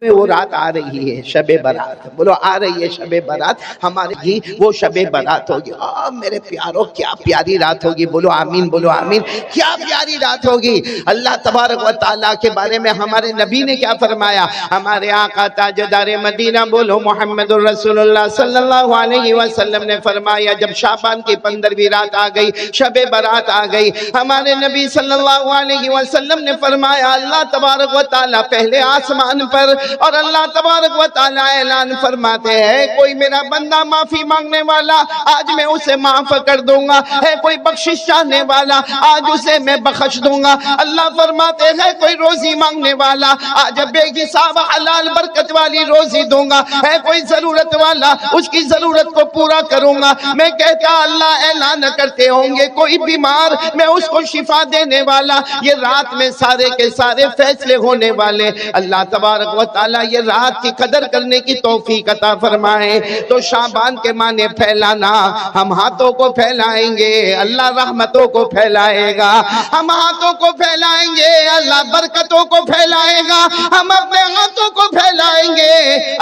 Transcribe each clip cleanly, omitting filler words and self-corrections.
وہ رات آ رہی ہے شب برات، بولو آ رہی ہے شب برات ہمارے ہی وہ شب برات ہوگی۔ میرے پیاروں کیا پیاری رات ہوگی، بولو آمین، بولو آمین، کیا پیاری رات ہوگی۔ اللہ تبارک و تعالیٰ کے بارے میں ہمارے نبی نے کیا فرمایا، ہمارے آقا تاجدار مدینہ بولو محمد الرسول اللہ صلی اللہ علیہ وسلم نے فرمایا جب شعبان کی 15ویں رات آ گئی، شب برات آ گئی، ہمارے نبی صلی اللہ علیہ وسلم نے فرمایا اللہ تبارک و تعالیٰ پہلے آسمان پر اور اللہ تبارک و تعالیٰ اعلان فرماتے ہیں کوئی میرا بندہ معافی مانگنے والا آج میں اسے معاف کر دوں گا، ہے کوئی بخشش چاہنے والا آج اسے میں بخش دوں گا۔ اللہ فرماتے ہیں کوئی روزی مانگنے والا آج بے حساب حلال برکت والی روزی دوں گا، ہے کوئی ضرورت والا اس کی ضرورت کو پورا کروں گا۔ میں کہتا اللہ اعلان کرتے ہوں گے کوئی بیمار میں اس کو شفا دینے والا، یہ رات میں سارے کے سارے فیصلے ہونے والے۔ اللہ تبارک و تعالیٰ یہ رات کی قدر کرنے کی توفیق عطا فرمائے۔ تو شعبان کے معنی پھیلانا، ہم ہاتھوں کو پھیلائیں گے اللہ رحمتوں کو پھیلائے گا، ہم ہاتھوں کو پھیلائیں گے اللہ برکتوں کو پھیلائے گا، ہم اپنے ہاتھوں کو پھیلائیں گے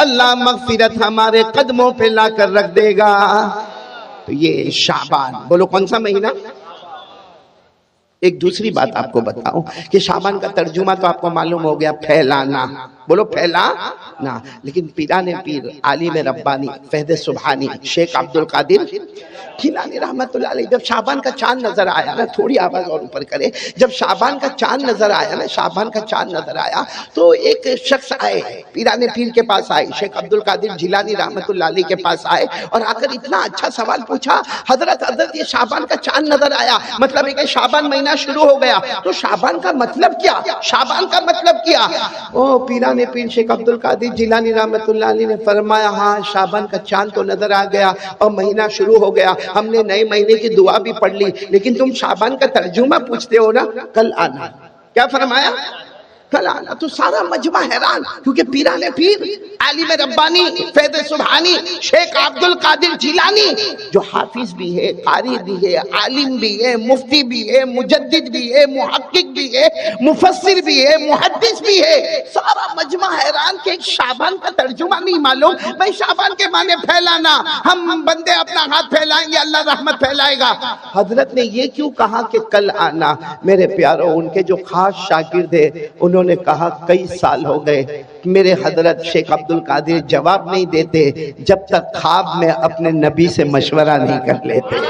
اللہ مغفرت ہمارے قدموں پہ لا کر رکھ دے گا۔ تو یہ شعبان، بولو کون سا مہینہ؟ ایک دوسری بات آپ کو بتاؤں کہ شعبان کا ترجمہ تو آپ کو معلوم ہو گیا، پھیلانا، بولو پھیلانا۔ لیکن پیران پیر عالم ربانی فیض سبحانی شیخ عبدالقادر جیلانی رحمت اللہ علیہ جب شعبان کا چاند نظر آیا نا، تھوڑی آواز اور اوپر کرے، جب شعبان کا چاند نظر آیا نا، شعبان کا چاند نظر آیا تو ایک شخص آئے پیران پیر کے پاس آئے، شیخ عبدالقادر جیلانی رحمت اللہ علیہ کے پاس آئے اور آ کر اتنا اچھا سوال پوچھا، حضرت یہ شعبان کا چاند نظر آیا، مطلب ہے کہ شعبان مہینہ شروع ہو گیا، تو شعبان کا مطلب کیا، شعبان کا مطلب کیا؟ پیران پیر شیخ عبدالقادر جیلانی رحمت اللہ علیہ نے فرمایا ہاں شعبان کا چاند تو نظر آ گیا اور مہینہ شروع ہو گیا، ہم نے نئے مہینے کی دعا بھی پڑھ لی، لیکن تم شعبان کا ترجمہ پوچھتے ہو نا، کل آنا۔ کیا فرمایا؟ کل آنا۔ تو سارا مجمع حیران، کیونکہ پیران پیر عالم ربانی فیض سبحانی شیخ عبدالقادر جیلانی جو حافظ بھی ہے، قاری بھی ہے، عالم بھی ہے، مفتی بھی ہے، مجدد بھی ہے، محقق بھی ہے، مفسر بھی ہے، محدث بھی ہے، سارا مجمع حیران کہ شعبان کا ترجمہ نہیں معلوم۔ بھائی شعبان کے معنی پھیلانا، ہم بندے اپنا ہاتھ پھیلائیں گے اللہ رحمت پھیلائے گا۔ حضرت نے یہ کیوں کہا کہ کل آنا؟ میرے پیاروں ان کے جو خاص شاگرد ہے انہوں نے کہا کئی سال ہو گئے میرے حضرت شیخ عبدالقادر جواب نہیں دیتے جب تک خواب میں اپنے نبی سے مشورہ نہیں کر لیتے،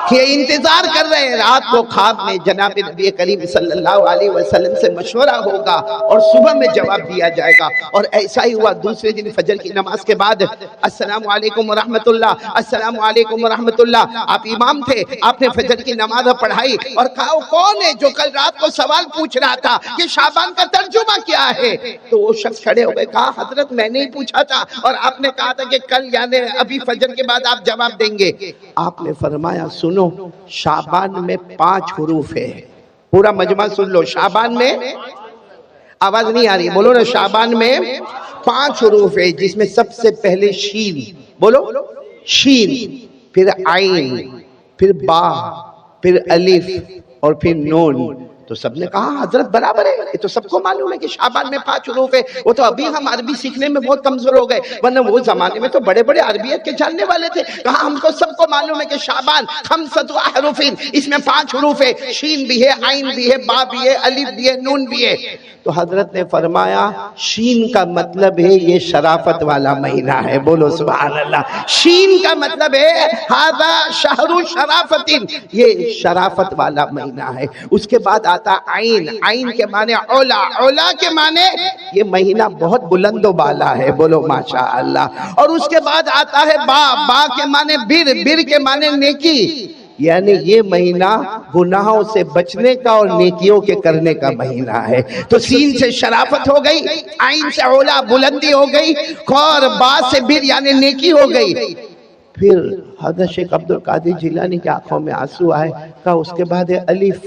کہ انتظار کر رہے ہیں رات کو خواب میں جناب نبی کریم صلی اللہ علیہ وسلم سے مشورہ ہوگا اور صبح میں جواب دیا جائے گا۔ اور ایسا ہی ہوا دوسرے دن فجر کی نماز کے بعد السلام علیکم ورحمت اللہ، السلام علیکم ورحمت اللہ، آپ امام تھے، آپ نے فجر کی نماز پڑھائی اور کہا کون ہے جو کل رات کو سوال پوچھ رہا تھا کہ شعبان کا ترجمہ کیا ہے؟ تو وہ شخص کھڑے ہو گئے، کہا حضرت میں نے ہی پوچھا تھا اور آپ نے کہا تھا کہ کل یعنی ابھی فجر کے بعد آپ جواب دیں گے۔ آپ نے فرمایا سنو شعبان میں 5 حروف ہے، پورا مجمع سن لو، شعبان میں آواز نہیں آ رہی، بولو نا، شعبان میں 5 حروف ہے جس میں سب سے پہلے شین، بولو شین، پھر عین، پھر با، پھر الف اور پھر نون۔ تو سب نے کہا حضرت برابر ہے، یہ تو سب کو معلوم ہے کہ شعبان میں 5 حروف ہے، وہ تو ابھی ہم عربی سیکھنے میں بہت کمزور ہو گئے، ورنہ وہ زمانے میں تو بڑے بڑے عربیت کے جاننے والے تھے۔ کہا ہم کو سب کو معلوم ہے کہ شعبان 5 احرف، اس میں 5 حروف ہے، شین بھی ہے، عین بھی ہے، با بھی ہے، الف بھی ہے، نون بھی ہے۔ تو حضرت نے فرمایا شین کا مطلب ہے یہ شرافت والا مہینہ ہے، بولو سبحان اللہ۔ شین کا مطلب ہے ھذا شہر شرافت، یہ شرافت والا مہینہ ہے۔ اس کے بعد آتا عین، عین کے معنی اولا، اولا کے معنی یہ مہینہ بہت بلند و بالا ہے، بولو ماشاءاللہ۔ اور اس کے بعد آتا ہے با، با کے معنی بر، بر کے معنی نیکی، یعنی یہ مہینہ گناہوں سے بچنے کا اور نیکیوں کے کرنے کا مہینہ ہے۔ تو سین سے شرافت ہو گئی، عین سے اولا بلندی ہو گئی، اور با سے بر یعنی نیکی ہو گئی۔ پھر حضرت شیخ عبدالقادر جیلانی کی آنکھوں میں آنسو آئے، کہا اس کے بعد ہے الف،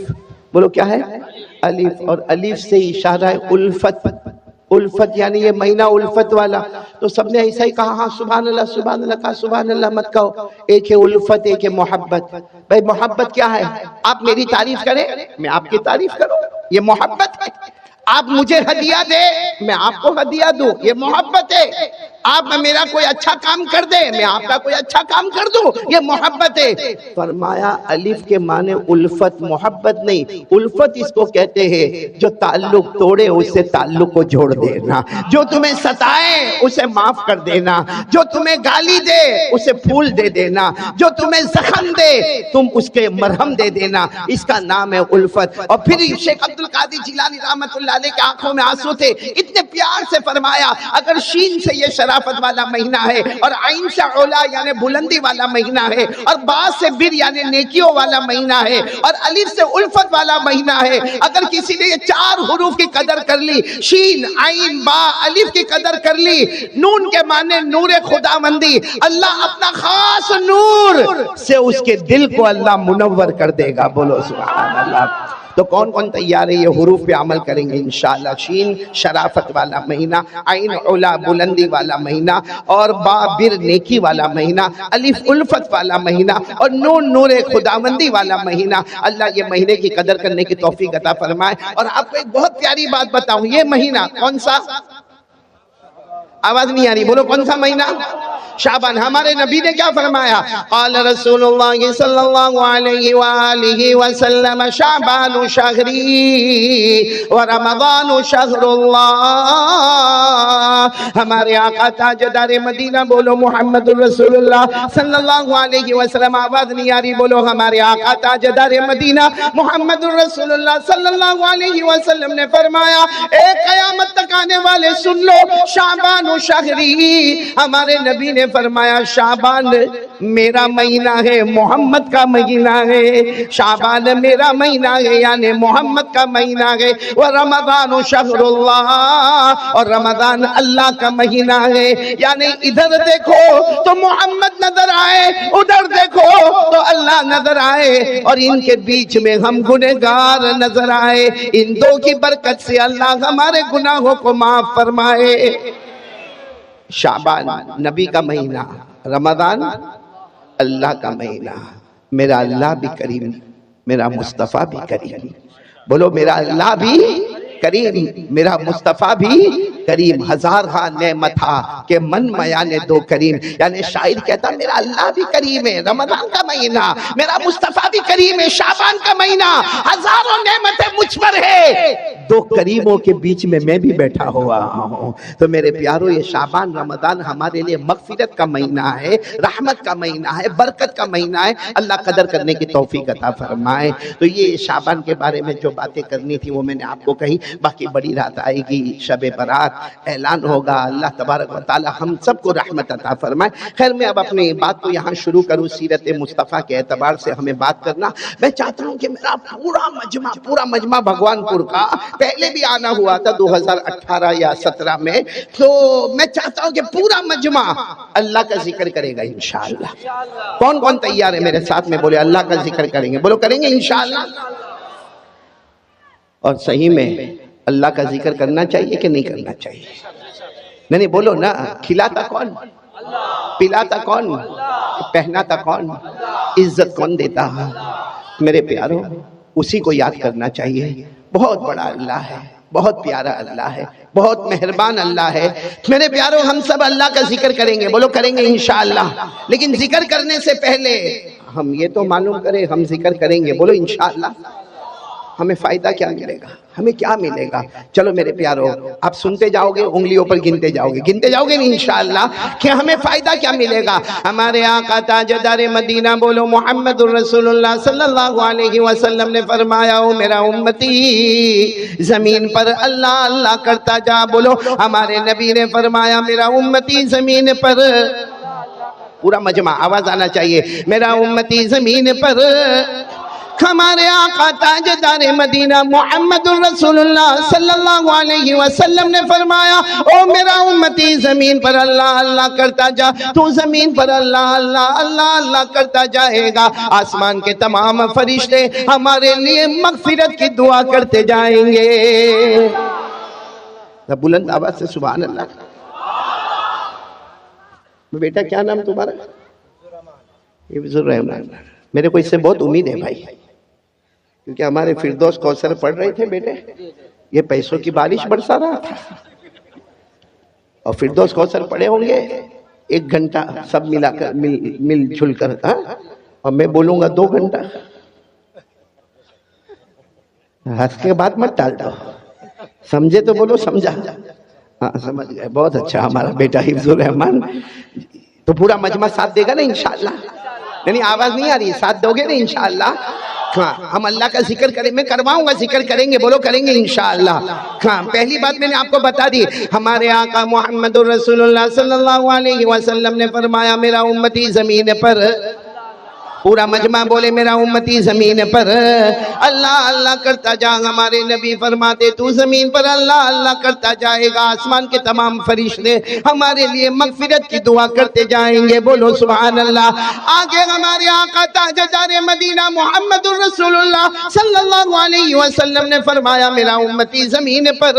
بولو کیا ہے؟ الف، اور الف سے اشارہ ہے الفت، الفت یعنی یہ مہینہ الفت والا۔ تو سب نے ایسا ہی کہا ہاں سبحان اللہ سبحان اللہ، کہا سبحان اللہ مت کہو، ایک ہے الفت، ایک ہے محبت۔ بھائی محبت کیا ہے؟ آپ میری تعریف کریں میں آپ کی تعریف کروں، یہ محبت ہے۔ آپ مجھے ہدیہ دے میں آپ کو ہدیہ دوں، یہ محبت ہے۔ آپ میرا کوئی اچھا کام کر دے میں آپ کا کوئی اچھا کام کر دوں، یہ محبت ہے۔ فرمایا الف کے معنی الفت، محبت نہیں، الفت اس کو کہتے ہیں جو تعلق توڑے اس سے تعلق کو جوڑ دینا، جو تمہیں ستائے اسے معاف کر دینا، جو تمہیں گالی دے اسے پھول دے دینا، جو تمہیں زخم دے تم اس کے مرہم دے دینا، اس کا نام ہے الفت۔ اور پھر شیخ عبد القادر جیلانی رحمت اللہ علیہ کے آنکھوں میں آنسو تھے، اتنے پیار سے فرمایا اگر شین سے یہ شرافت والا مہینہ ہے، اور عین سے علا یعنی بلندی والا مہینہ ہے، اور با سے بر یعنی نیکیوں والا مہینہ ہے، اور الف سے الفت والا مہینہ ہے، اگر کسی نے یہ 4 حروف کی قدر کر لی، شین عین با الف کی قدر کر لی، نون کے معنی نور خداوندی، اللہ اپنا خاص نور سے اس کے دل کو اللہ منور کر دے گا، بولو سبحان اللہ۔ تو کون کون تیار ہے یہ حروف پہ عمل کریں گے انشاءاللہ؟ شین شرافت والا مہینہ، عین علا بلندی والا مہینہ، اور با بر نیکی والا مہینہ، الف الفت والا مہینہ، اور نون نور خداوندی والا مہینہ۔ اللہ یہ مہینے کی قدر کرنے کی توفیق عطا فرمائے۔ اور آپ کو ایک بہت پیاری بات بتاؤں، یہ مہینہ کون سا؟ آواز نہیں آ رہی، بولو کون سا مہینہ؟ شعبان۔ ہمارے نبی نے کیا فرمایا؟ قال رسول اللہ صلی اللہ علیہ وآلہ وسلم شعبان شہری ورمضان شہر اللہ۔ ہمارے آقا تاجدار مدینہ، بولو محمد رسول اللہ صلی اللہ علیہ وسلم۔ آواز نہیں آ رہی، بولو ہمارے آقا تاجدار مدینہ محمد رسول اللہ صلی اللہ علیہ وسلم نے فرمایا، اے قیامت تک آنے والے سن لو، شعبان شہری، ہمارے نبی نے فرمایا شعبان میرا مہینہ ہے، محمد کا مہینہ ہے، شعبان میرا مہینہ ہے یعنی محمد کا مہینہ ہے، ورمضان شہر اللہ، اور رمضان اللہ کا مہینہ ہے، یعنی ادھر دیکھو تو محمد نظر آئے، ادھر دیکھو تو اللہ نظر آئے، اور ان کے بیچ میں ہم گنہگار نظر آئے۔ ان دو کی برکت سے اللہ ہمارے گناہوں کو معاف فرمائے۔ شعبان نبی کا مہینہ، رمضان اللہ کا مہینہ۔ میرا اللہ بھی کریم، میرا مصطفیٰ بھی کریم، بولو میرا اللہ بھی کریم، میرا مصطفیٰ بھی کریم۔ ہزار ہاں نعمت تھا کہ من میاں دو کریم، یعنی شاعر کہتا میرا اللہ بھی کریم ہے، رمضان کا مہینہ، میرا مصطفیٰ بھی کریم ہے، شعبان کا مہینہ، ہزاروں نعمتیں مجھ پر ہے، دو کریموں کے بیچ میں بھی بیٹھا ہوا ہوں۔ تو میرے پیارو یہ شعبان رمضان ہمارے لیے مغفرت کا مہینہ ہے، رحمت کا مہینہ ہے، برکت کا مہینہ ہے، اللہ قدر کرنے کی توفیق عطا فرمائے۔ تو یہ شعبان کے بارے میں جو باتیں کرنی تھی وہ میں نے آپ کو کہی، باقی بڑی رات آئے گی، شب برات اعلان ہوگا، اللہ تبارک و تعالی ہم سب کو رحمت عطا فرمائے۔ خیر میں اب اپنی بات کو یہاں شروع کروں، سیرت مصطفیٰ کے اعتبار سے ہمیں بات کرنا۔ میں چاہتا ہوں کہ میرا پورا مجمع بھگوان پور کا، پہلے بھی آنا ہوا تھا 2018 یا 17 میں، تو میں چاہتا ہوں کہ پورا مجمع اللہ کا ذکر کرے گا انشاءاللہ۔ کون کون تیار ہے میرے ساتھ میں بولے اللہ کا ذکر کریں گے؟ بولو کریں گے انشاءاللہ۔ اور صحیح میں اللہ کا ذکر کرنا چاہیے کہ نہیں کرنا چاہیے؟ نہیں بولو نا، کھلاتا کون؟ پلاتا کون؟ پہناتا کون؟ عزت کون دیتا؟ میرے پیارو اسی کو یاد کرنا چاہیے۔ بہت بڑا اللہ ہے، بہت پیارا اللہ ہے، بہت مہربان اللہ ہے۔ میرے پیارو ہم سب اللہ کا ذکر کریں گے، بولو کریں گے انشاءاللہ۔ لیکن ذکر کرنے سے پہلے ہم یہ تو معلوم کریں، ہم ذکر کریں گے، بولو انشاءاللہ، ہمیں فائدہ کیا ملے گا؟ ہمیں کیا ملے گا؟ چلو میرے پیارو آپ سنتے جاؤ گے، انگلیوں پر گنتے جاؤ گے انشاءاللہ کہ ہمیں فائدہ کیا ملے گا۔ ہمارے آقا تاجدار مدینہ، بولو محمد الرسول اللہ صلی اللہ علیہ وسلم نے فرمایا، او میرا امتی زمین پر اللہ اللہ کرتا جا، بولو ہمارے نبی نے فرمایا میرا امتی زمین پر، پورا مجمع آواز آنا چاہیے، میرا امتی زمین پر، ہمارے آقا تاجدار مدینہ محمد الرسول اللہ صلی اللہ علیہ وسلم نے فرمایا، او میرا امتی زمین پر اللہ اللہ کرتا جا، تو زمین پر اللہ اللہ اللہ اللہ کرتا جائے گا، آسمان کے تمام فرشتے ہمارے لیے مغفرت کی دعا کرتے جائیں گے۔ بلند آواز سے سبحان اللہ۔ بیٹا کیا نام تمہارا؟ حفظ الرحمان۔ میرے کو اس سے بہت امید ہے بھائی، کیونکہ ہمارے فردوس کوثر پڑھ رہے تھے بیٹے، یہ پیسوں کی بارش برسا رہا تھا، اور فردوس کوثر پڑے ہوں گے 1 گھنٹہ سب ملا کر مل جل کر، اور میں بولوں گا 2 گھنٹہ. ہنس کے بعد مت ٹال دو، سمجھے تو بولو سمجھا. ہاں سمجھ گئے، بہت اچھا ہمارا بیٹا حفظ الرحمان. تو پورا مجمع ساتھ دے گا نا انشاءاللہ؟ نہیں آواز نہیں آ رہی، ساتھ دو گے نا انشاءاللہ؟ ہاں ہم اللہ کا ذکر کریں، میں کرواؤں گا ذکر، کریں گے، بولو کریں گے انشاءاللہ. ہاں پہلی بات میں نے آپ کو بتا دی، ہمارے آقا محمد الرسول اللہ صلی اللہ علیہ وسلم نے فرمایا میرا امتی زمین پر، پورا مجمع بولے میرا امتی زمین پر اللہ اللہ کرتا جا. ہمارے نبی فرماتے تو زمین پر اللہ اللہ کرتا جائے گا، آسمان کے تمام فرشتے ہمارے لیے مغفرت کی دعا کرتے جائیں گے، بولو سبحان اللہ. آگے ہمارے آقا تاجدار مدینہ محمد الرسول اللہ صلی اللہ علیہ وسلم نے فرمایا میرا امتی زمین پر،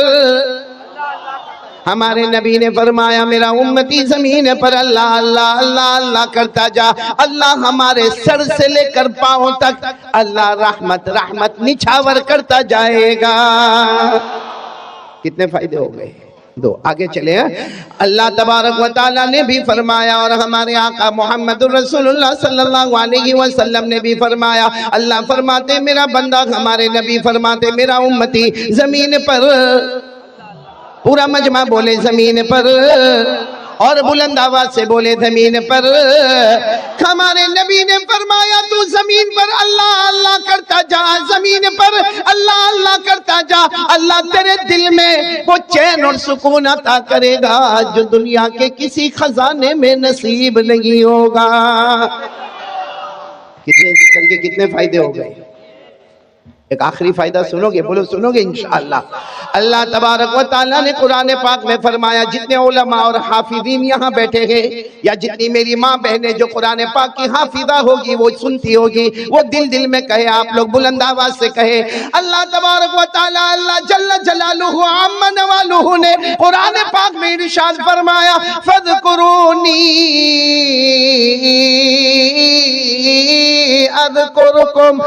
ہمارے نبی نے فرمایا میرا امتی زمین پر اللہ اللہ اللہ اللہ کرتا جا، اللہ ہمارے سر سے لے کر پاؤں تک اللہ رحمت رحمت نچھاور کرتا جائے گا. کتنے فائدے ہو گئے؟ 2. آگے چلے ہیں. اللہ تبارک و تعالیٰ نے بھی فرمایا اور ہمارے آقا محمد الرسول اللہ صلی اللہ علیہ وسلم نے بھی فرمایا. اللہ فرماتے میرا بندہ، ہمارے نبی فرماتے میرا امتی زمین پر، پورا مجمع بولے زمین پر، اور بلند آواز سے بولے زمین پر. ہمارے نبی نے فرمایا تو زمین پر اللہ اللہ کرتا جا، زمین پر اللہ اللہ کرتا جا، اللہ تیرے دل میں وہ چین اور سکون عطا کرے گا جو دنیا کے کسی خزانے میں نصیب نہیں ہوگا. کتنے ذکر کے کتنے فائدے ہو گئے؟ ایک آخری فائدہ سنو گے؟ بولو سنو گے انشاءاللہ. اللہ تبارک و تعالیٰ نے قرآن پاک میں فرمایا، جتنے علماء اور حافظین یہاں بیٹھے ہیں، یا جتنی میری ماں بہنیں جو قرآن پاک کی حافظہ ہوگی وہ سنتی ہوگی، وہ دل دل میں کہے، آپ لوگ بلند آواز سے کہے، اللہ تبارک و تعالیٰ اللہ جل جلالہ عم نوالہ نے قرآن پاک میں ارشاد فرمایا فَاذْكُرُونِي اذکرکم.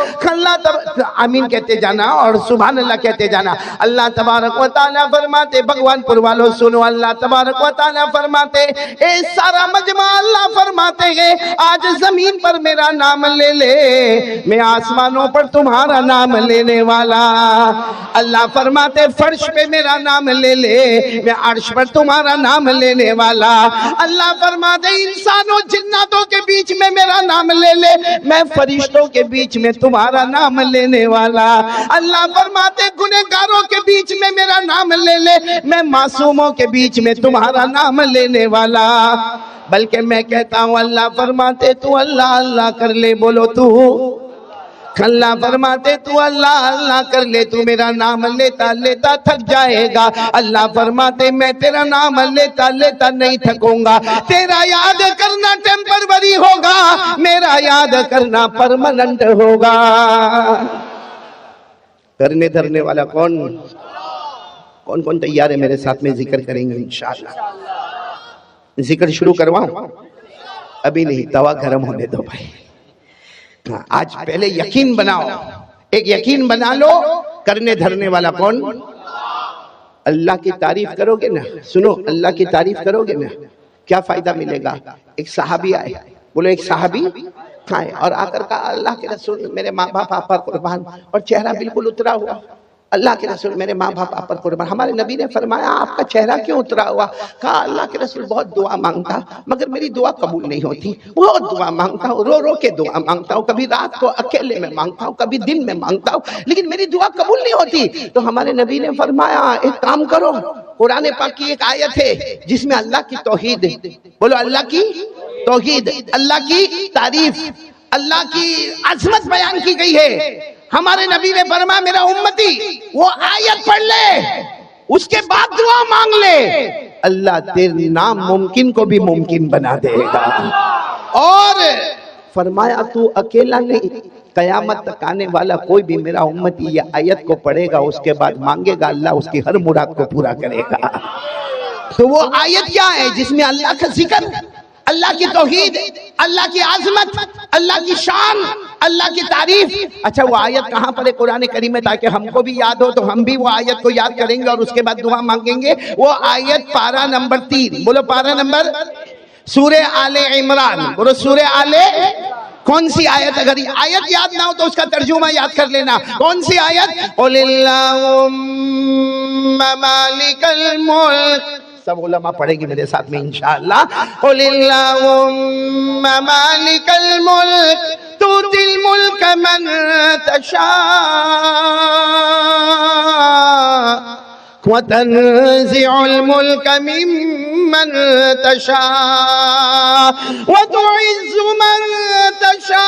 آمین کہتے جانا اور سبحان اللہ کہتے جانا. اللہ تبارک و تعالیٰ فرماتے، بھگوان پور والوں سنو، اللہ تبارک و تعالیٰ فرماتے اے سارا مجمع، اللہ فرماتے ہیں آج زمین پر میرا نام لے لے، میں آسمانوں پر تمہارا نام لینے والا. اللہ فرماتے فرش پہ میرا نام لے لے، میں عرش پر تمہارا نام لینے والا. اللہ فرماتے انسانوں جناتوں کے بیچ میں میرا نام لے لے، میں فرشتوں کے بیچ میں تمہارا نام لینے والا. اللہ فرماتے گنہگاروں کے بیچ میں میرا نام لے لے، میں معصوموں کے بیچ میں تمہارا نام لینے والا. بلکہ میں کہتا ہوں اللہ فرماتے تو اللہ اللہ کر لے، بولو تو. اللہ فرماتے تو اللہ اللہ کر لے، تو میرا نام لیتا لیتا تھک جائے گا. اللہ فرماتے میں تیرا نام لیتا لیتا نہیں تھکوں گا. تیرا یاد کرنا ٹیمپروری ہوگا، میرا یاد کرنا پرماننٹ ہوگا. کرنے دھرنے والا کون کون تیار ہے میرے ساتھ میں ذکر کریں گے انشاءاللہ؟ ذکر شروع کرواؤں؟ ابھی نہیں، توا گرم ہونے دو بھائی. آج پہلے یقین بناؤ، ایک یقین بنا لو. کرنے دھرنے والا کون؟ اللہ کی تعریف کرو گے نا، سنو اللہ کی تعریف کرو گے نا، کیا فائدہ ملے گا؟ ایک صحابی آئے، بولو ایک صحابی آئے اور آ کر کہا اللہ کے رسول میرے ماں باپ آپ پر قربان، اور چہرہ بالکل اترا ہوا. اللہ کے رسول میرے ماں باپ آپ پر قربان. ہمارے نبی نے فرمایا آپ کا چہرہ کیوں اترا ہوا؟ کہا اللہ کے رسول بہت دعا مانگتا مگر میری دعا قبول نہیں ہوتی، بہت دعا مانگتا ہوں، رو رو کے دعا مانگتا ہوں، کبھی رات کو اکیلے میں مانگتا ہوں، کبھی دن میں مانگتا ہوں، لیکن میری دعا قبول نہیں ہوتی. تو ہمارے نبی نے فرمایا ایک کام کرو، قرآن پاک کی ایک آیت ہے جس میں اللہ کی توحید، بولو اللہ کی توحید، اللہ کی تعریف، اللہ کی عظمت بیان کی گئی ہے. ہمارے نبی نے فرمایا میرا امتی وہ آیت پڑھ لے، اس کے بعد دعا مانگ لے، اللہ تیرے نام ممکن کو بھی ممکن بنا دے گا. اور فرمایا تو اکیلا نہیں، قیامت تک آنے والا کوئی بھی میرا امتی یہ آیت کو پڑھے گا، اس کے بعد مانگے گا، اللہ اس کی ہر مراد کو پورا کرے گا. تو وہ آیت کیا ہے جس میں اللہ کا ذکر، اللہ کی توحید، اللہ کی عظمت، اللہ کی شان، اللہ کی تعریف. اچھا وہ آیت کہاں پر ہے قرآن کریم میں تاکہ ہم کو بھی یاد ہو تو ہم بھی وہ آیت کو یاد کریں گے اور اس کے بعد دعا مانگیں گے. وہ آیت پارہ نمبر 3, بولو پارہ نمبر, سورہ آل عمران, بولو سورہ آل. کون سی آیت؟ اگر آیت یاد نہ ہو تو اس کا ترجمہ یاد کر لینا. کون سی آیت؟ قل اللہم مالک الملک. سب علماء پڑھیں گے میرے ساتھ میں انشاءاللہ. قل اللہم مالک الملک تؤتی الملک من تشاء وتنزع الملك ممن تشاء وتعز من تشاء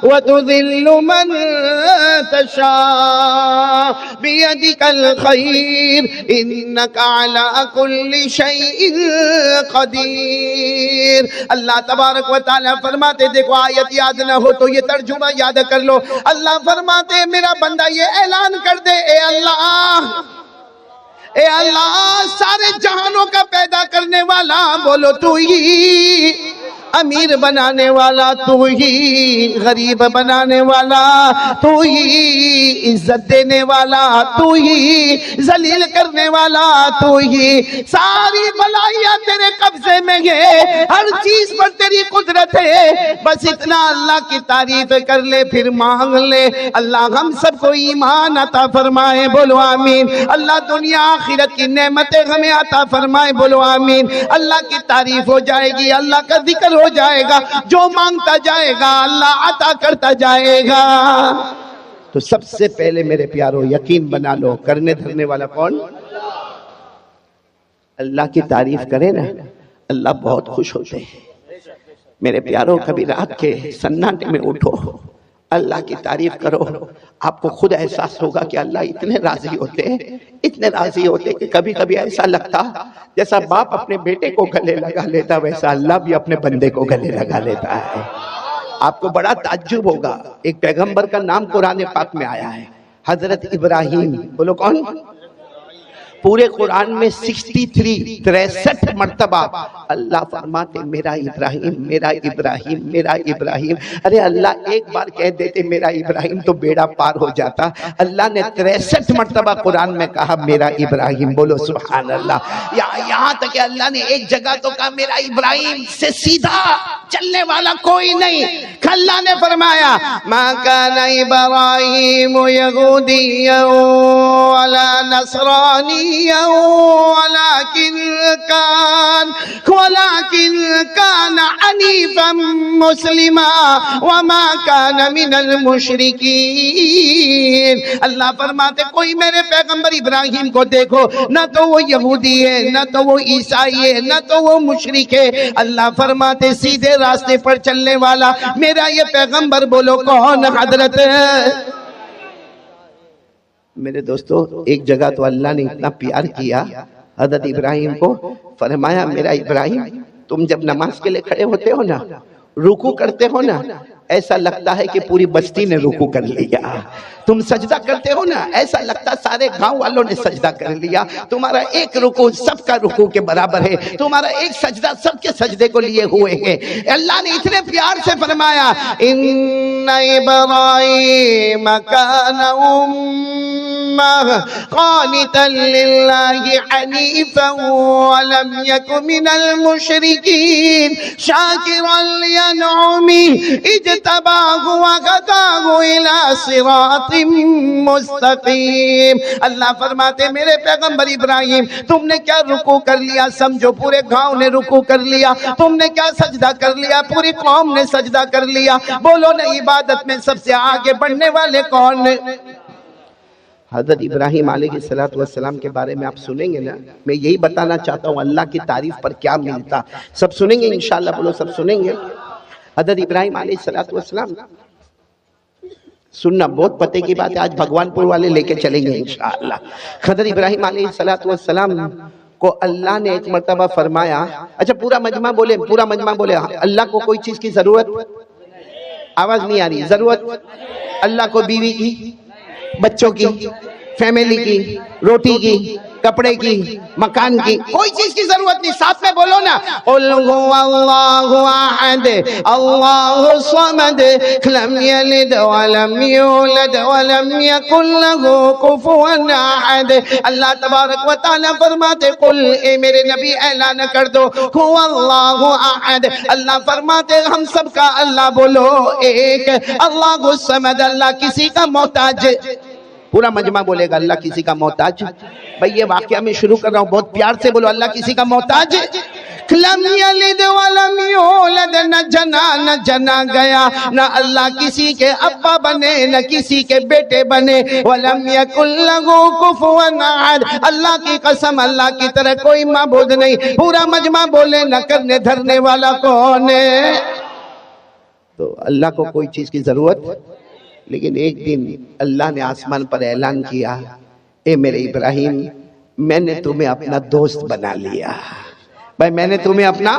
وتذل من تشاء بيدك الخير إنك على كل شيء قدیر. اللہ تبارک و تعالیٰ فرماتے, دیکھو آیت یاد نہ ہو تو یہ ترجمہ یاد کر لو. اللہ فرماتے میرا بندہ یہ اعلان کر دے, اے اللہ سارے جہانوں کا پیدا کرنے والا, بولو تو ہی امیر بنانے والا, تو ہی غریب بنانے والا, تو ہی عزت دینے والا, تو ہی ذلیل کرنے والا, تو ہی ساری بلائیاں تیرے قبضے میں ہے, ہر چیز پر تیری قدرت ہے. بس اتنا اللہ کی تعریف کر لے پھر مانگ لے. اللہ ہم سب کو ایمان عطا فرمائے, بولو آمین. اللہ دنیا آخرت کی نعمتیں ہمیں عطا فرمائے, بولو آمین. اللہ کی تعریف ہو جائے گی, اللہ کا ذکر ہو جائے گا, جو مانگتا جائے گا اللہ عطا کرتا جائے گا. تو سب سے پہلے میرے پیارو یقین بنا لو, کرنے دھرنے والا کون؟ اللہ کی تعریف کرے نا اللہ بہت خوش ہوتے ہیں. میرے پیارو کبھی رات کے سناٹے میں اٹھو, اللہ کی تعریف کرو, آپ کو خود احساس ہوگا کہ اللہ اتنے راضی ہوتے ہیں, اتنے راضی ہوتے کہ کبھی کبھی ایسا لگتا جیسا باپ اپنے بیٹے کو گلے لگا لیتا ویسا اللہ بھی اپنے بندے کو گلے لگا لیتا ہے. آپ کو بڑا تعجب ہوگا, ایک پیغمبر کا نام قرآن پاک میں آیا ہے, حضرت ابراہیم. بولو کون؟ پورے قرآن میں 63 مرتبہ اللہ فرماتے میرا ابراہیم, میرا ابراہیم, میرا ابراہیم. ارے اللہ ایک بار کہہ دیتے میرا ابراہیم تو بیڑا پار ہو جاتا. اللہ نے 63 مرتبہ قرآن میں کہا میرا ابراہیم. بولو سبحان اللہ. یہاں تک کہ اللہ نے ایک جگہ تو کہا میرا ابراہیم سے سیدھا چلنے والا کوئی نہیں. اللہ نے فرمایا ما کان ابراہیم یہودیا ولا نصرانی ولكن كان حنيفا مسلما وما كان من المشركين. اللہ فرماتے کوئی میرے پیغمبر ابراہیم کو دیکھو, نہ تو وہ یہودی ہے, نہ تو وہ عیسائی ہے, نہ تو وہ مشرک ہے. اللہ فرماتے سیدھے راستے پر چلنے والا میرا یہ پیغمبر. بولو کون؟ حضرت. میرے دوستو ایک جگہ تو اللہ نے اتنا پیار کیا حضرت ابراہیم کو, فرمایا میرا ابراہیم تم جب نماز کے لئے کھڑے ہوتے ہو نا, رکوع کرتے ہو نا, ایسا لگتا ہے کہ پوری بستی نے رکوع کر لیا. تم سجدہ کرتے ہو نا, ایسا لگتا سارے گاؤں والوں نے سجدہ کر لیا. تمہارا ایک رکوع سب کا رکوع کے برابر ہے, تمہارا ایک سجدہ سب کے سجدے کو لیے ہوئے ہیں. اللہ نے اتنے پیار سے فرمایا ان ابراہیم کان قانتا للہ حنیفا ولم یک من المشرکین شاکرا لانعمہ اجتباہ وہداہ الی صراط مستقیم. اللہ فرماتے میرے پیغمبر ابراہیم تم نے کیا رکوع کر لیا, سمجھو پورے گاؤں نے رکوع کر لیا. تم نے کیا سجدہ کر لیا, پوری قوم نے سجدہ کر لیا. بولو نا عبادت میں سب سے آگے بڑھنے والے کون؟ حضرت ابراہیم علیہ السلام کے بارے میں آپ سنیں گے نا, میں یہی بتانا چاہتا ہوں اللہ کی تعریف پر کیا ملتا. سب سنیں گے انشاءاللہ, بولو سب سنیں گے. حضرت ابراہیم علیہ السلام سننا بہت پتے کی بات ہے, آج بھگوان پور والے لے کے چلیں گے انشاءاللہ. حضرت ابراہیم علیہ السلام کو اللہ نے ایک مرتبہ فرمایا, اچھا پورا مجمع بولے, پورا مجمع بولے, اللہ کو کوئی چیز کی ضرورت, آواز نہیں آ رہی, ضرورت اللہ کو بیوی کی, بچوں کی, فیملی کی, روٹی کی, کپڑے کی، مکان کی، کوئی چیز کی ضرورت نہیں. ساتھ میں بولو نا، قل هو اللہ احد اللہ الصمد لم یلد ولم یولد ولم یکن له کفوا احد. اللہ تبارک و تعالیٰ فرماتے قل، اے میرے نبی اعلان کر دو، هو اللہ احد، اللہ فرماتے ہم سب کا اللہ بولو ایک، اللہ الصمد، اللہ کسی کا محتاج. پورا مجمع بولے گا اللہ کسی کا محتاج. بھئی یہ واقعہ میں شروع کر رہا ہوں، بہت پیار سے بولو اللہ کسی کا محتاج. لم یلد ولم یولد، نہ جنا نہ جنا گیا، نہ اللہ کسی کے ابا بنے نہ کسی کے بیٹے بنے. ولم یکن لہ کفوا احد، اللہ کی قسم اللہ کی طرح کوئی معبود نہیں. پورا مجمع بولے نہ کرنے دھرنے والا کون ہے؟ تو اللہ کو کوئی چیز کی ضرورت. لیکن ایک دن اللہ نے آسمان پر اعلان کیا، اے میرے ابراہیم میں نے تمہیں اپنا دوست بنا لیا. بھائی میں نے تمہیں اپنا.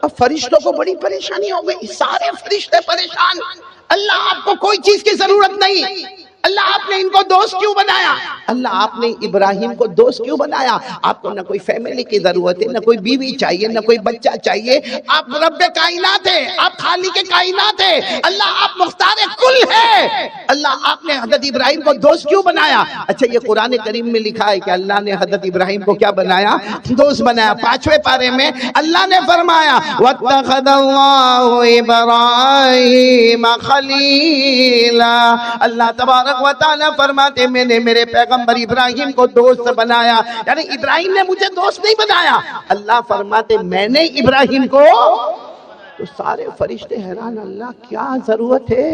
اب فرشتوں کو بڑی پریشانی ہو گئی، سارے فرشتے پریشان. اللہ آپ کو کوئی چیز کی ضرورت نہیں، اللہ آپ نے ان کو دوست کیوں بنایا؟ اللہ آپ نے ابراہیم کو دوست کیوں بنایا؟ آپ کو نہ کوئی فیملی کی ضرورت ہے، نہ کوئی بیوی چاہیے، نہ کوئی بچہ چاہیے. آپ رب کائنات ہے، آپ خالق کائنات ہے، اللہ آپ مختار کل ہے. اللہ آپ نے حضرت ابراہیم کو دوست کیوں بنایا؟ اچھا یہ قرآن کریم میں لکھا ہے کہ اللہ نے حضرت ابراہیم کو کیا بنایا؟ دوست بنایا. 5ویں پارے میں اللہ نے فرمایا وَاتَّخَذَ اللَّهُ إِبْرَاهِيمَ خَلِيلًا. اللہ تبارک و تعالیٰ فرماتے میں نے میرے پیغمبر ابراہیم کو دوست بنایا. یعنی ابراہیم نے مجھے دوست نہیں بنایا، اللہ فرماتے میں نے ابراہیم کو. تو سارے فرشتے حیران، اللہ کیا ضرورت ہے؟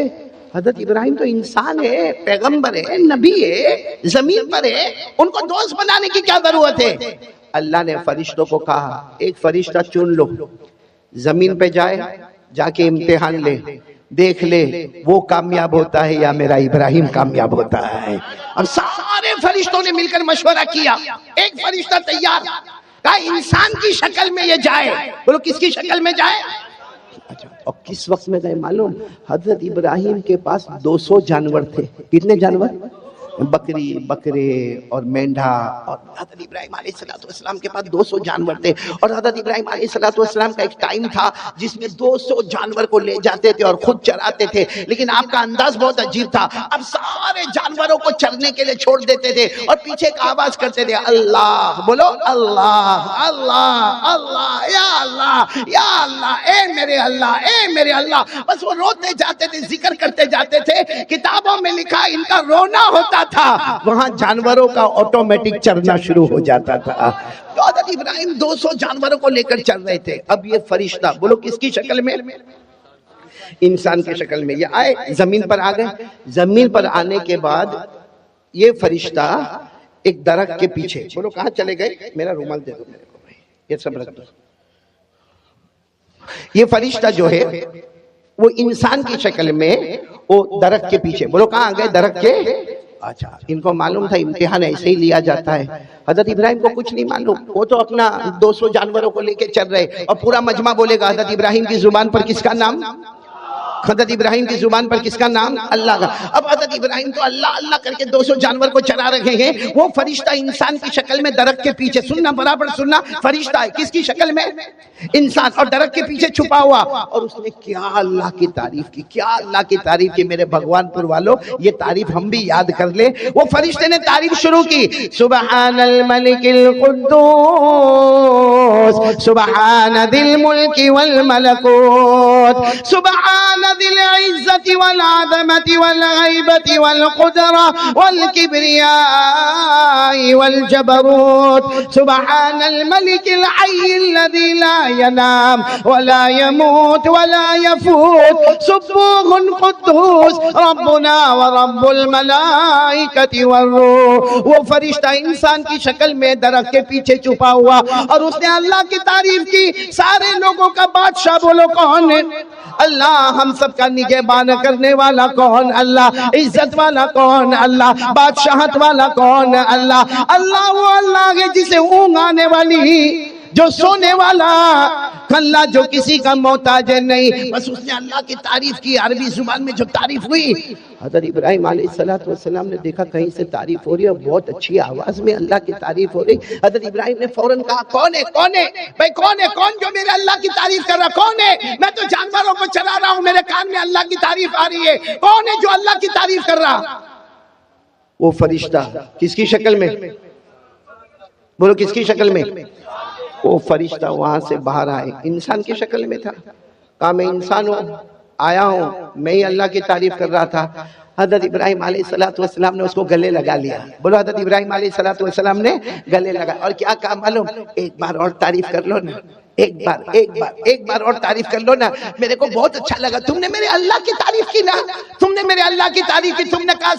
حضرت ابراہیم تو انسان ہے، پیغمبر ہے، نبی ہے، زمین پر ہے، ان کو دوست بنانے کی کیا ضرورت ہے؟ اللہ نے فرشتوں کو کہا ایک فرشتہ چن لو، زمین پہ جائے، جا کے امتحان لے، دیکھ لے وہ کامیاب ہوتا ہے یا میرا ابراہیم کامیاب ہوتا ہے. اب سارے فرشتوں نے مل کر مشورہ کیا، ایک فرشتہ تیار، کہا انسان کی شکل میں یہ جائے. بولو کس کی شکل میں جائے؟ اچھا اور کس وقت میں گئے معلوم؟ حضرت ابراہیم کے پاس 200 جانور تھے. کتنے جانور؟ بکری، بکرے اور مینڈھا. اور حضرت ابراہیم علیہ السلام کے پاس 200 جانور تھے. اور حضرت ابراہیم علیہ السلام کا ایک ٹائم تھا جس میں 200 جانور کو لے جاتے تھے اور خود چراتے تھے. لیکن آپ کا انداز بہت عجیب تھا، اب سارے جانوروں کو چرنے کے لیے چھوڑ دیتے تھے اور پیچھے ایک آواز کرتے تھے اللہ. بولو اللہ اللہ اللہ یا اللہ یا اللہ، اے میرے اللہ اے میرے اللہ. بس وہ روتے جاتے تھے، ذکر کرتے جاتے تھے. کتابوں میں لکھا ان کا رونا ہوتا تھا، وہاں جانوروں کا آٹومیٹک چرنا شروع ہو جاتا تھا. تو حضرت ابراہیم 200 جانوروں کو لے کر چل رہے تھے. اب یہ فرشتہ بولو کس کی شکل میں؟ انسان کی شکل میں یہ آئے، زمین پر آ گئے. زمین پر آنے کے بعد یہ فرشتہ ایک درخت کے پیچھے، بولو کہاں چلے گئے؟ میرا رومال دے دو میرے کو بھائی، یہ سب رکھ دو. یہ فرشتہ جو ہے وہ انسان کی شکل میں وہ درخت کے پیچھے، بولو کہاں آ گئے؟ درخت کے. اچھا ان کو معلوم تھا امتحان ایسے ہی لیا جاتا ہے. حضرت ابراہیم کو کچھ نہیں معلوم، وہ تو اپنا 200 جانوروں کو لے کے چل رہے. اور پورا مجمع بولے گا حضرت ابراہیم کی زبان پر کس کا نام؟ حضرت ابراہیم کی زبان پر کس کا نام؟ اللہ کا. اب حضرت ابراہیم تو اللہ اللہ کر کے 200 جانور کو چرا رہے ہیں. وہ فرشتہ انسان کی شکل میں درخت کے پیچھے، سننا برابر سننا، فرشتہ ہے کس کی شکل میں؟ انسان، اور درخت کے پیچھے چھپا ہوا. اور اس نے کیا اللہ کی تعریف کی، کیا اللہ کی تعریف کی. میرے بھگوان پور والوں یہ تعریف ہم بھی یاد کر لیں. وہ فرشتے نے تعریف شروع کی، سبحان الملک القدوس سبحان ذی الملک والملکوت سبحان ذی العزت والعظمت والغیبت والقدرہ والکبریاء والجبروت سبحان الملک الحی الذی لا ينام ولا يموت ولا يفوت سبوح قدوس ربنا ورب الملائکة والروح. وہ فرشتہ انسان کی شکل میں درخت کے پیچھے چھپا ہوا اور اس نے اللہ کی تعریف کی. سارے لوگوں کا بادشاہ بولو کون ہے؟ اللہ. ہم سب کا نگہبان کرنے والا کون؟ اللہ. عزت والا کون؟ اللہ. بادشاہت والا کون؟ اللہ. اللہ وہ اللہ ہے جسے اونگ آنے والی جو سونے والا، کلا جو کسی کا محتاج نہیں. بس اس نے اللہ کی تعریف کی. عربی زبان میں جو تعریف ہوئی، حضرت ابراہیم علیہ السلام نے دیکھا کہیں سے تعریف ہو رہی ہے اور بہت اچھی آواز میں اللہ کی تعریف ہو رہی. حضرت ابراہیم نے فوراً کہا کون ہے بھائی، کون ہے جو میرے اللہ کی تعریف کر رہا؟ کون ہے؟ میں تو جانوروں کو چلا رہا ہوں، میرے کان میں اللہ کی تعریف آ رہی ہے. کون ہے جو اللہ کی تعریف کر رہا؟ وہ فرشتہ. کس کی شکل میں؟ بولو کس کی شکل میں؟ وہ فرشتہ وہاں سے باہر آئے، انسان کی شکل میں تھا. کہا میں انسان ہوں، آیا ہوں، میں ہی اللہ کی تعریف کر رہا تھا. حضرت ابراہیم علیہ السلام نے اس کو گلے لگا لیا. بولو حضرت ابراہیم علیہ السلام نے گلے لگا. اور کیا کہا معلوم؟ ایک بار اور تعریف کر لو نا، ایک بار اور تعریف کر لو نا. میرے کو بہت اچھا لگا تم نے میرے اللہ کی تعریف کی نا، تم نے میرے اللہ کی تعریف کی. تم نے کہا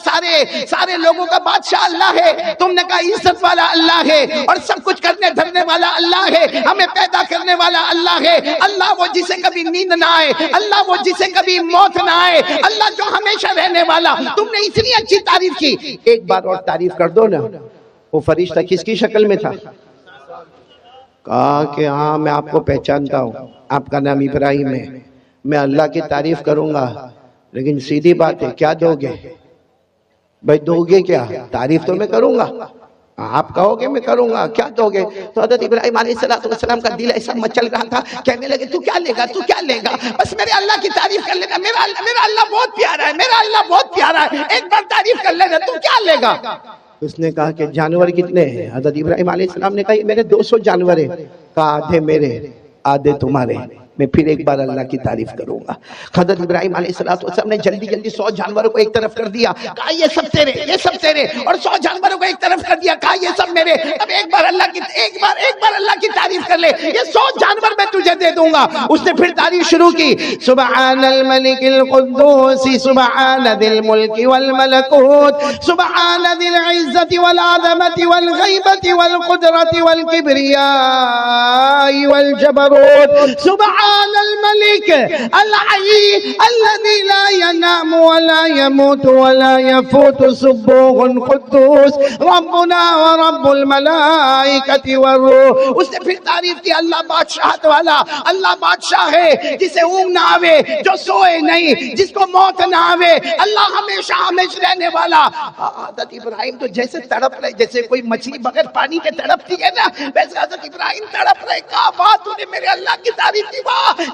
سارے لوگوں کا بادشاہ اللہ ہے، تم نے کہا عزت والا اللہ ہے اور سب کچھ کرنے دھرنے والا اللہ ہے، ہمیں پیدا کرنے والا اللہ ہے. اللہ وہ جسے کبھی نیند نہ آئے، اللہ وہ جسے کبھی موت نہ آئے، اللہ جو ہمیشہ رہنے والا. تم نے اتنی اچھی تعریف کی، ایک بار اور تعریف کر دو نا. وہ فرشتہ کس کی شکل میں تھا؟ کہا کہ ہاں میں آپ کو پہچانتا ہوں، آپ کا نام ابراہیم ہے، میں اللہ کی تعریف کروں گا، لیکن سیدھی بات ہے کیا دو گے؟ بھائی دو گے کیا؟ تعریف تو میں کروں گا، آپ کہو گے میں کروں گا، کیا دو گے؟ تو حضرت ابراہیم علیہ السلام کا دل ایسا مچل رہا تھا، کہنے لگے تو کیا لے گا؟ بس میرے اللہ کی تعریف کر لینا، میرا اللہ بہت پیارا ہے، میرا اللہ بہت پیارا ہے، ایک بار تعریف کر لینا، تو کیا لے گا؟ اس نے کہا کہ جانور کتنے ہیں؟ حضرت ابراہیم علیہ السلام نے کہا یہ میرے 200 جانور ہیں. کہا آدھے میرے آدھے تمہارے. میں پھر ایک بار اللہ کی تعریف کروں گا. حضرت ابراہیم علیہ السلام نے جلدی 100 جانوروں کو ایک طرف کر دیا. کہا یہ سب تیرے اور 100 جانوروں کو ایک طرف کر دیا. کہا یہ سب میرے. اب ایک بار اللہ کی تعریف کر لے، یہ 100 جانور میں تجھے دے دوں گا. اس نے پھر تعریف شروع کی. سبحان الملک القدوس سبحان ذی الملک والملکوت سبحان ذی العزت والعظمت والغیبت والقدرت والکبریاء والجبروت سبحان الملك الحي الذي لا ينام ولا يموت ولا يفوت سبوح قدوس ربنا ورب الملائكة والروح. اس نے پھر تعریف کی اللہ بادشاہت والا، اللہ بادشاہ ہے جسے اونگ نہ آوے، جو سوئے نہیں، جس کو موت نہ آوے، اللہ ہمیشہ رہنے والا. حضرت ابراہیم تو جیسے تڑپ رہے، جیسے کوئی مچھلی بغیر پانی کے تڑپتی ہے نا، ویسے حضرت ابراہیم تڑپ رہے. کہا بات تو نے میرے اللہ کی تعریف کی،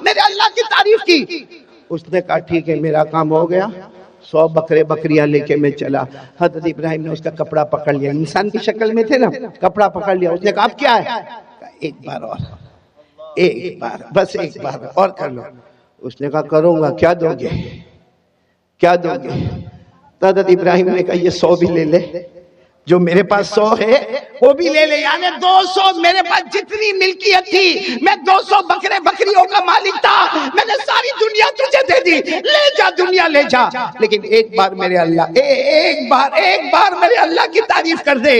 میرے اللہ کی تعریف کی. اس نے کہا ٹھیک ہے میرا کام ہو گیا. 100 بکریاں لے کے میں چلا. حضرت ابراہیم نے اس کا کپڑا پکڑ لیا، انسان کی شکل میں تھے نا، کپڑا پکڑ لیا. اس نے کہا اب کیا ہے؟ ایک بار بس ایک بار اور کر لو. اس نے کہا کروں گا. کیا دو گے؟ حضرت ابراہیم نے کہا یہ 100 بھی لے لے، جو میرے پاس 100 ہے وہ بھی لے لے. یعنی 200 میرے پاس جتنی ملکیت تھی، میں 200 بکریوں کا مالک تھا، میں نے ساری دنیا تجھے دے دی، لے جا دنیا لے جا، لیکن ایک بار میرے اللہ کی تعریف کر دے.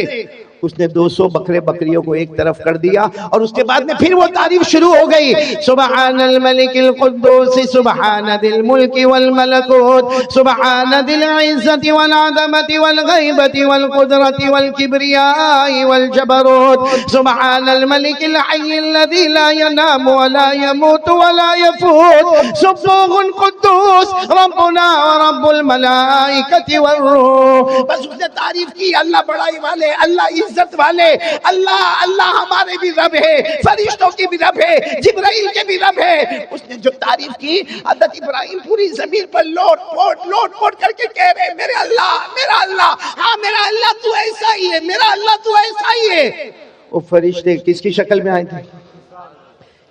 اس نے 200 بکریوں کو ایک طرف کر دیا اور اس کے بعد میں پھر وہ تعریف شروع ہو گئی. سبحان الملک القدوس سبحان ذی الملک والملکوت سبحان ذی العزت والعظمت والغیبت والقدرت والکبریاء والجبروت سبحان الملک الحی الذی لا ینام ولا يموت ولا يفوت سبوح قدوس ربنا ورب الملائکۃ والروح. بس اس نے تعریف کی، اللہ بڑائی والے، اللہ عزت والے، اللہ ہمارے بھی رب ہے، فرشتوں کی بھی رب ہے، جبرائیل کے بھی رب ہے. اس نے جو تعریف کی، حضرت ابراہیم پوری زمین پر لوٹ پوٹ کر کے کہہ رہے میرے اللہ، ہاں میرا اللہ تو ایسا ہی ہے، میرا اللہ تو ایسا ہی ہے. وہ فرشتے کس کی شکل میں آئے تھے؟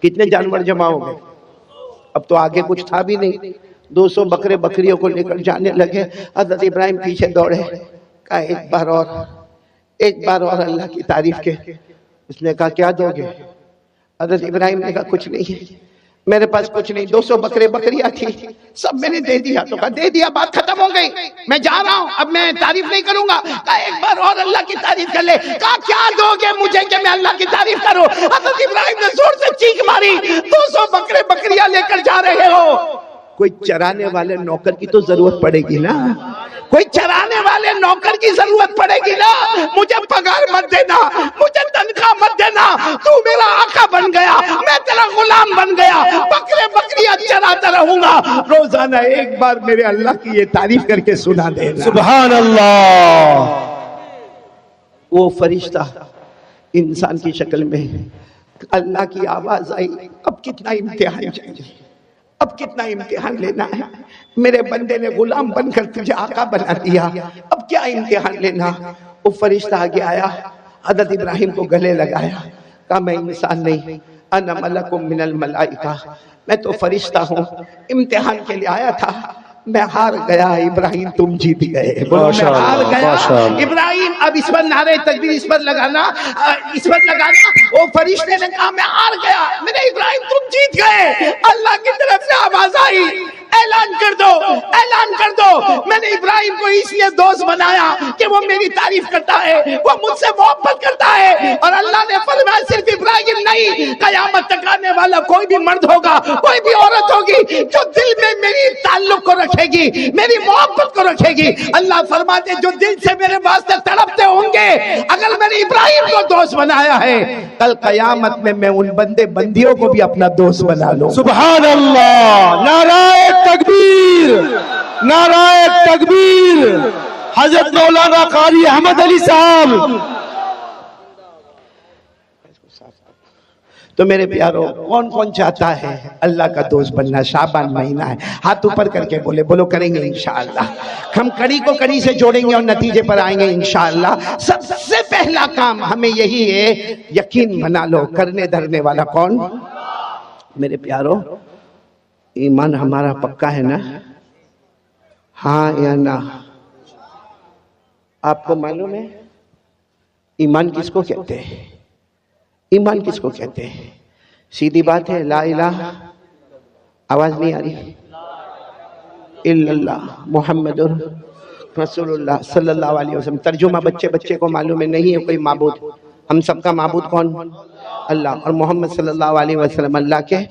کتنے جانور جمع ہو گئے؟ اب تو آگے کچھ تھا بھی نہیں. 200 بکریوں کو لے کر جانے لگے. حضرت ابراہیم پیچھے دوڑے. کہا ایک بار اور اللہ کی تعریف کے. اس نے کہا کیا دو گے؟ حضرت ابراہیم نے کہا کچھ نہیں ہے، میرے پاس کچھ نہیں. 200 بکریاں تھی، سب میں نے دے دیا. تو کہا دے دیا، بات ختم ہو گئی، میں جا رہا ہوں، اب میں تعریف نہیں کروں گا. کہا ایک بار اور اللہ کی تعریف کر لے. کہا کیا دو گے مجھے کہ میں اللہ کی تعریف کروں؟ حضرت ابراہیم نے زور سے چیخ ماری. 200 بکریاں لے کر جا رہے ہو، کوئی چرانے والے نوکر کی تو ضرورت پڑے گی نا، کوئی چرانے والے نوکر کی ضرورت پڑے گی نا. مجھے پگار مت دینا، مجھے تنخواہ مت دینا، تو میرا آقا بن جانا ایک بار میرے اللہ کی یہ تعریف کر کے سنا دینا. سبحان اللہ. وہ فرشتہ انسان کی شکل میں اللہ کی آواز آئی. اب کتنا امتحان چاہیے, اب کتنا امتحان لینا ہے. میرے بندے نے غلام بن کر تجھے آقا بنا دیا, اب کیا امتحان لینا. وہ فرشتہ آگے آیا, حضرت ابراہیم کو گلے لگایا, کہا میں انسان نہیں, انا ملک من الملائکہ, میں تو فرشتہ ہوں, امتحان کے لیے آیا تھا, میں ہار گیا. ابراہیم تم جیت گئے. میں ہار گیا. ابراہیم اب اس پر نعرہ تکبیر اس پر لگانا, اس پر لگانا. وہ فرشتے نے کہا میں ہار گیا. میرے ابراہیم تم جیت گئے. اللہ کی طرف سے آواز آئی, اعلان کر دو, اعلان کر دو, میں نے ابراہیم کو اس لیے دوست بنایا کہ وہ میری تعریف کرتا ہے, وہ مجھ سے محبت کرتا ہے. اور اللہ نے فرمایا صرف ابراہیم نہیں, قیامت تک آنے والا کوئی بھی مرد ہوگا, کوئی بھی عورت ہوگی جو دل میں میری تعلق کو رکھے گی, میری محبت کو رکھے گی. اللہ فرماتے جو دل سے میرے واسطے تڑپتے ہوں گے, اگر میں نے ابراہیم کو دوست بنایا ہے, کل قیامت میں میں ان بندے بندیوں کو بھی اپنا دوست بنا لوں. سبحان اللہ. نعرہ تکبیر, نعرہ تکبیر. حضرت مولانا قاری احمد علی صاحب. تو میرے پیارو, کون کون چاہتا ہے اللہ کا دوست بننا؟ شعبان مہینہ ہے, ہاتھ اوپر کر کے بولے, بولو کریں گے انشاءاللہ. ہم کڑی کو کڑی سے جوڑیں گے اور نتیجے پر آئیں گے انشاءاللہ. سب سے پہلا کام ہمیں یہی ہے, یقین بنا لو کرنے دھرنے والا کون؟ میرے پیارو, ایمان ہمارا پکا ہے نا؟ ہاں یا نا؟ آپ کو معلوم ہے ایمان کس کو کہتے ہیں؟ ایمان کس کو کہتے ہیں؟ سیدھی بات ہے, لا الہ, آواز نہیں آ رہی, الا اللہ محمد رسول اللہ صلی اللہ علیہ وسلم. ترجمہ بچے بچے کو معلوم ہے, نہیں ہے کوئی معبود, ہم سب کا معبود کون؟ اللہ. اور محمد صلی اللہ علیہ وسلم اللہ کے.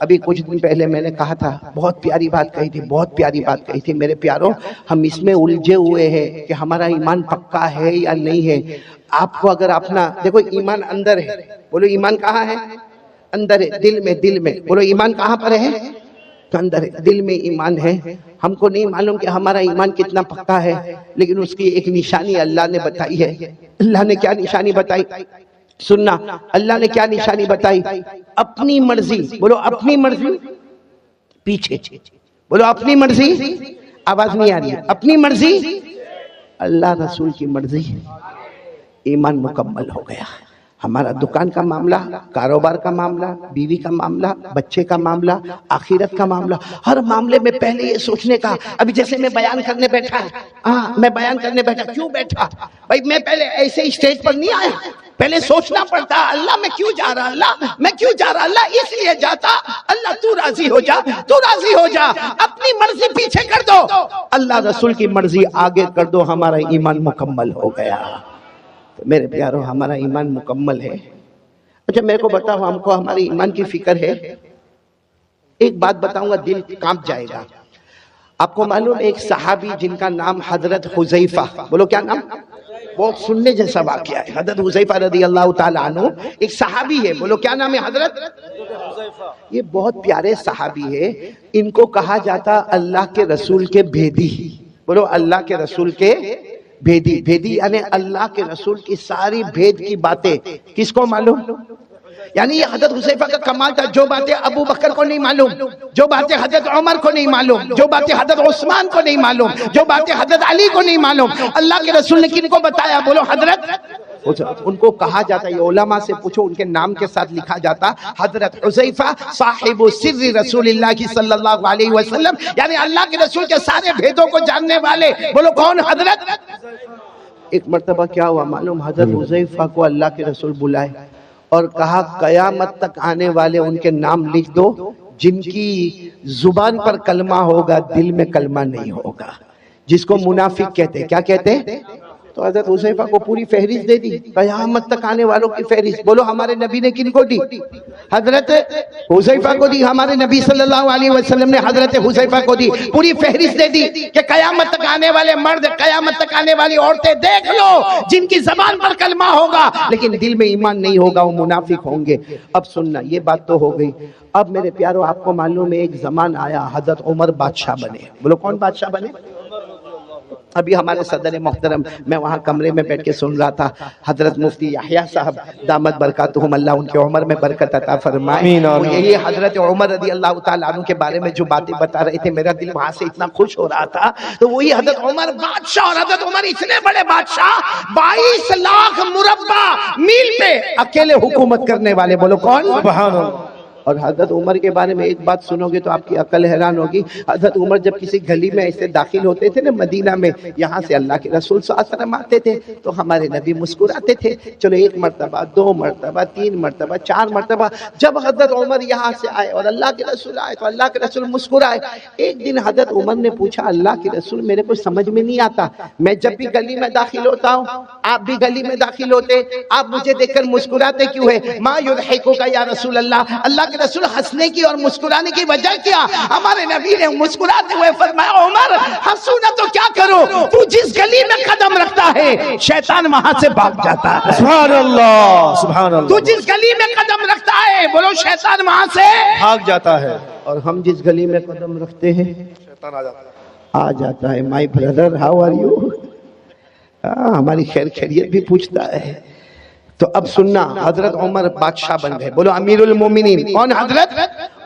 ابھی کچھ دن پہلے میں نے کہا تھا, بہت پیاری بات کہی تھی, بہت پیاری بات کہی تھی. میرے پیاروں, ہم اس میں الجھے ہوئے ہیں کہ ہمارا ایمان پکا ہے یا نہیں ہے. آپ کو اگر اپنا دیکھو, ایمان اندر ہے, بولو ایمان کہاں ہے؟ اندر ہے, دل میں, دل میں. بولو ایمان کہاں پر ہے؟ اندر ہے, دل میں ایمان ہے. ہم کو نہیں معلوم کہ ہمارا ایمان کتنا پکا ہے, لیکن اس کی ایک نشانی اللہ نے بتائی ہے. اللہ نے کیا نشانی بتائی؟ سننا, اللہ نے کیا نشانی بتائی؟ اپنی مرضی. بولو اپنی مرضی. پیچھے بولو اپنی مرضی. آواز نہیں آ رہی ہے. اپنی مرضی, اللہ رسول کی مرضی. ایمان مکمل ہو گیا. ہمارا دکان کا معاملہ, کاروبار کا معاملہ, بیوی کا معاملہ, بچے کا معاملہ, آخرت کا معاملہ, ہر معاملے میں پہلے یہ سوچنے کا. ابھی جیسے میں بیان کرنے بیٹھا, میں بیان کرنے بیٹھا, کیوں بیٹھا بھائی؟ میں پہلے ایسے اسٹیج پر نہیں آیا, پہلے سوچنا پڑتا, اللہ میں کیوں جا رہا, اللہ میں کیوں جا رہا, اللہ اس لیے جاتا, اللہ تو راضی ہو جا, تو راضی ہو جا. اپنی مرضی پیچھے کر دو, اللہ رسول کی مرضی آگے کر دو, ہمارا ایمان مکمل ہو گیا. میرے پیارو, ہمارا ایمان مکمل ہے. اچھا میرے کو بتاؤ, ہم کو ہماری ایمان کی فکر ہے؟ ایک بات بتاؤں گا, دل کانپ جائے گا. آپ کو معلوم ایک صحابی جن کا نام حضرت حذیفہ, بولو کیا نام؟ بہت سننے جیسا واقعہ ہے. حضرت حذیفہ رضی اللہ تعالیٰ عنہ ایک صحابی ہے, بولو کیا نام ہے؟ حضرت حذیفہ. یہ بہت پیارے صحابی ہے. ان کو کہا جاتا اللہ کے رسول کے بھیدی. بولو اللہ کے رسول کے بھیدی. بھیدی یعنی اللہ کے رسول کی ساری بھید کی باتیں کس کو معلوم؟ یعنی یہ حضرت حذیفہ کا کمال تھا. جو باتیں ابو بکر کو نہیں معلوم, جو باتیں حضرت عمر کو نہیں معلوم, جو باتیں حضرت عثمان کو نہیں معلوم, جو باتیں حضرت علی کو نہیں معلوم, اللہ کے رسول نے کن کو بتایا؟ بولو حضرت. ان کو کہا جاتا, یہ علماء سے پوچھو, ان کے نام کے ساتھ لکھا جاتا حضرت حذیفہ صاحب سر رسول اللہ صلی اللہ علیہ وسلم, یعنی اللہ کے رسول کے سارے بھیدوں کو جاننے والے. بولو کون؟ حضرت. ایک مرتبہ کیا ہوا معلوم؟ حضرت حذیفہ کو اللہ کے رسول بلائے اور کہا قیامت تک آنے والے ان کے نام لکھ دو جن کی زبان پر کلمہ ہوگا, دل میں کلمہ نہیں ہوگا, جس کو منافق کہتے. کیا کہتے؟ تو حضرت حذیفہ کو پوری فہرست دے دی، قیامت تک آنے والوں کی فہرست۔ بولو ہمارے نبی نے کن کو دی؟ حضرت حذیفہ کو دی۔ ہمارے نبی صلی اللہ علیہ وسلم نے حضرت حذیفہ کو دی، پوری فہرست دے دی کہ قیامت تک آنے والے مرد، قیامت تک آنے والی عورتیں دیکھ لو، جن کی زبان پر کلمہ ہوگا لیکن دل میں ایمان نہیں ہوگا، وہ منافق ہوں گے۔ اب سننا، یہ بات تو ہو گئی۔ اب میرے پیارو آپ کو معلوم ہے ایک زمان آیا حضرت عمر بادشاہ بنے۔ بولو کون بادشاہ بنے؟ ابھی ہمارے صدر محترم، میں وہاں کمرے میں بیٹھ کے سن رہا تھا، حضرت مفتی یحییٰ صاحب دامت برکاتہم، اللہ ان کے عمر میں برکت عطا فرمائے، وہ یہی حضرت عمر رضی اللہ تعالیٰ عنہ کے بارے میں جو باتیں بتا رہے تھے، میرا دل وہاں سے اتنا خوش ہو رہا تھا۔ تو وہی حضرت عمر بادشاہ، اور حضرت عمر اتنے بڑے بادشاہ 22 لاکھ مربع میل پہ اکیلے حکومت کرنے والے۔ بولو کون؟ سبحان اللہ۔ اور حضرت عمر کے بارے میں ایک بات سنو گے تو آپ کی عقل حیران ہوگی۔ حضرت عمر جب کسی گلی میں ایسے داخل ہوتے تھے نا مدینہ میں، یہاں سے اللہ کے رسول صلی اللہ علیہ وسلم آتے تھے تو ہمارے نبی مسکراتے تھے۔ چلو 1 مرتبہ، 2 مرتبہ، 3 مرتبہ، 4 مرتبہ، جب حضرت عمر یہاں سے آئے اور اللہ کے رسول آئے تو اللہ کے رسول مسکرائے۔ ایک دن حضرت عمر نے پوچھا، اللہ کے رسول میرے کو سمجھ میں نہیں آتا، میں جب بھی گلی میں داخل ہوتا ہوں، آپ بھی گلی میں داخل ہوتے، آپ مجھے دیکھ کر مسکراتے کیوں ہے؟ ما یضحکک یا رسول اللہ، اللہ کے رسول ہنسنے کی اور مسکرانے کی وجہ کیا؟ ہمارے نبی نے مسکراتے ہوئے فرمایا، عمر ہنسو نہ تو کیا کرو، تو جس گلی میں قدم رکھتا ہے شیطان وہاں سے بھاگ جاتا ہے۔ سبحان اللہ، سبحان اللہ۔ تو جس گلی میں قدم رکھتا ہے، بولو شیطان وہاں سے بھاگ جاتا ہے، اور ہم جس گلی میں قدم رکھتے ہیں شیطان آ جاتا ہے۔ آ جاتا ہے۔ My brother how are you, ہماری خیر خیریت بھی پوچھتا ہے۔ تو اب سننا، حضرت عمر بادشاہ بن گئے۔ بولو امیر المومنین کون؟ حضرت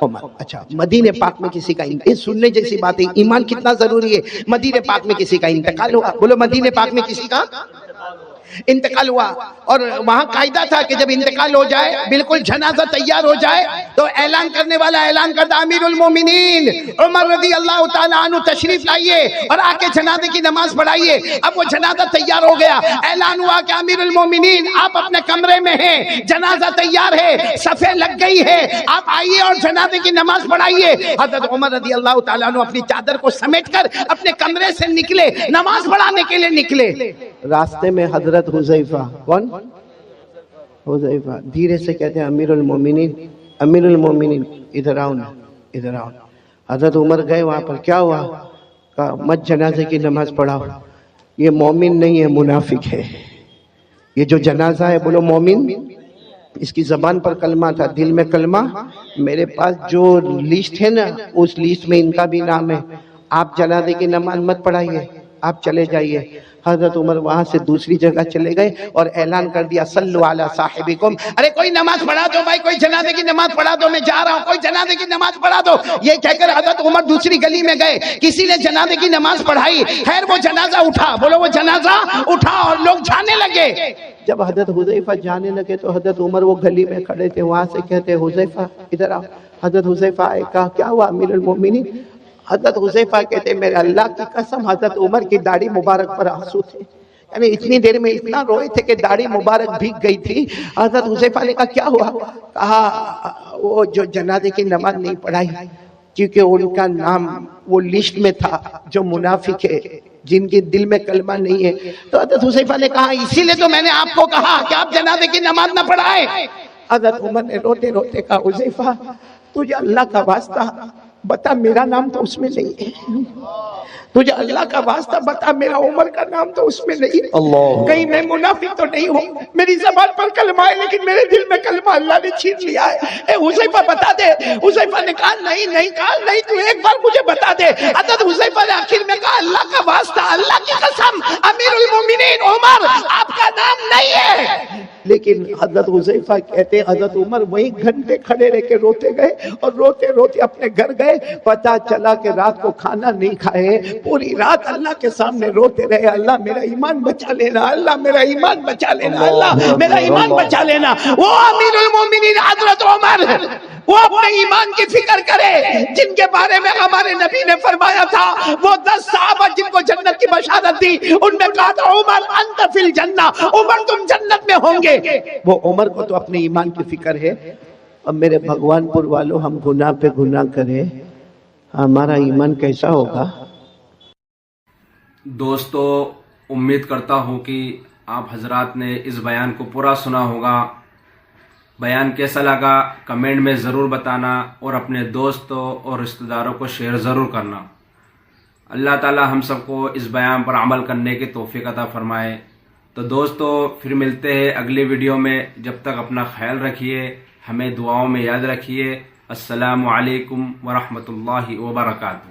عمر۔ اچھا، مدینہ پاک میں کسی کا سننے جیسی بات ہے، ایمان کتنا ضروری ہے۔ مدینہ پاک میں کسی کا انتقال ہوا، بولو مدینہ پاک میں کسی کا انتقال ہوا، اور وہاں قاعدہ تھا کہ جب انتقال ہو جائے، بالکل جنازہ تیار ہو جائے تو اعلان کرنے والا اعلان کرتا، امیر المومنین عمر رضی اللہ تعالیٰ عنہ تشریف لائیے اور آ کے جنازے کی نماز پڑھائیے۔ اب وہ جنازہ تیار ہو گیا، اعلان ہوا کہ امیر المومنین آپ اپنے کمرے میں ہیں، جنازہ تیار ہے، صفیں لگ گئی ہے، آپ آئیے اور جنازے کی نماز پڑھائیے۔ حضرت عمر رضی اللہ تعالیٰ عنہ اپنی چادر کو سمیٹ کر اپنے کمرے سے نکلے، نماز پڑھانے کے لیے نکلے۔ راستے میں حضرت حذیفہ، کون؟ حذیفہ دھیرے سے کہتے ہیں، امیر المومنین، امیر المومنین ادھر آؤ نا، ادھر آؤ۔ حضرت عمر گئے وہاں پر، کیا ہوا؟ کہا مت جنازے کی نماز پڑھاؤ، یہ مومن نہیں ہے، منافق ہے۔ یہ جو جنازہ ہے، بولو مومن، اس کی زبان پر کلمہ تھا، دل میں کلمہ۔ میرے پاس جو لسٹ ہے نا، اس لسٹ میں ان کا بھی نام ہے۔ آپ جنازے کی نماز مت پڑھائیے، آپ چلے جائیے۔ حضرت عمر وہاں سے دوسری جگہ چلے گئے اور اعلان کر دیا، صلو علی صاحبکم، ارے کوئی نماز پڑھا دو بھائی، کوئی جنازے کی نماز پڑھا دو، میں جا رہا ہوں، کوئی جنازے کی نماز پڑھا دو۔ یہ کہہ کر حضرت عمر دوسری گلی میں گئے، کسی نے جنازے کی نماز پڑھائی، خیر وہ جنازہ اٹھا، بولو وہ جنازہ اٹھا، اور لوگ جانے لگے۔ جب حضرت حذیفہ جانے لگے تو حضرت عمر وہ گلی میں کھڑے تھے، وہاں سے کہتے، حذیفہ ادھر آؤ۔ حضرت حذیفہ آئے، کہا کیا ہوا امیر المومنین؟ حضرت حذیفہ کہتے، میرے اللہ کی قسم حضرت عمر کی داڑھی مبارک پر آنسو تھے، یعنی اتنی دیر میں اتنا روئے تھے کہ داڑھی مبارک بھیگ گئی تھی۔ حضرت حذیفہ نے کہا کیا ہوا؟ کہا وہ جو جنازے کی نماز نہیں پڑھائی کیونکہ ان کا نام وہ لسٹ میں تھا جو منافق ہے، جن کے دل میں کلمہ نہیں ہے۔ تو حضرت حذیفہ نے کہا اسی لیے تو میں نے آپ کو کہا کہ آپ جنازے کی نماز نہ پڑھائیں۔ حضرت عمر نے روتے روتے کہا، حذیفہ تجھے اللہ کا واسطہ بتا، میرا نام تو اس میں نہیں ہے، تجھے اللہ کا واسطہ بتا، میرا عمر کا نام تو اس میں نہیں، کہیں میں منافق تو نہیں ہوں، میری زبان پر کلمہ ہے لیکن میرے دل میں کلمہ اللہ نے چھین لیا ہے، اے حذیفہ بتا دے۔ حذیفہ نے کہا نہیں، کہا نہیں، تو ایک بار مجھے بتا دے۔ حضرت حذیفہ نے آخر میں کہا، اللہ کا واسطہ، اللہ کی قسم، امیر المومنین عمر آپ کا نام نہیں ہے۔ لیکن حضرت حذیفہ کہتے، حضرت عمر وہیں گھنٹے کھڑے رہ کے روتے گئے اور روتے روتے اپنے گھر گئے، پتہ چلا کہ رات کو کھانا نہیں کھائے، پوری رات اللہ کے سامنے روتے رہے، اللہ میرا ایمان بچا لینا، اللہ میرا ایمان بچا لینا، اللہ میرا ایمان بچا لینا۔ وہ امیر المومنین حضرت عمر، وہ اپنے ایمان کی فکر کرے جن کے بارے میں ہمارے نبی نے فرمایا تھا، وہ 10 صحابہ جن کو جنت کی بشارت دی، ان میں کہا تھا عمر انت فی الجنہ، عمر تم جنت میں ہوں گے۔ وہ عمر کو تو اپنے ایمان کی فکر ہے۔ اب میرے بھگوان پور والوں، ہم گناہ پہ گناہ کریں، ہمارا ایمان کیسا ہوگا؟ دوستو امید کرتا ہوں کہ آپ حضرات نے اس بیان کو پورا سنا ہوگا. بیان کیسا لگا کمنٹ میں ضرور بتانا اور اپنے دوستوں اور رشتہ داروں کو شیئر ضرور کرنا. اللہ تعالی ہم سب کو اس بیان پر عمل کرنے کی توفیق عطا فرمائے. تو دوستو پھر ملتے ہیں اگلی ویڈیو میں. جب تک اپنا خیال رکھیے, ہمیں دعاؤں میں یاد رکھیے. السلام علیکم ورحمۃ اللہ وبرکاتہ.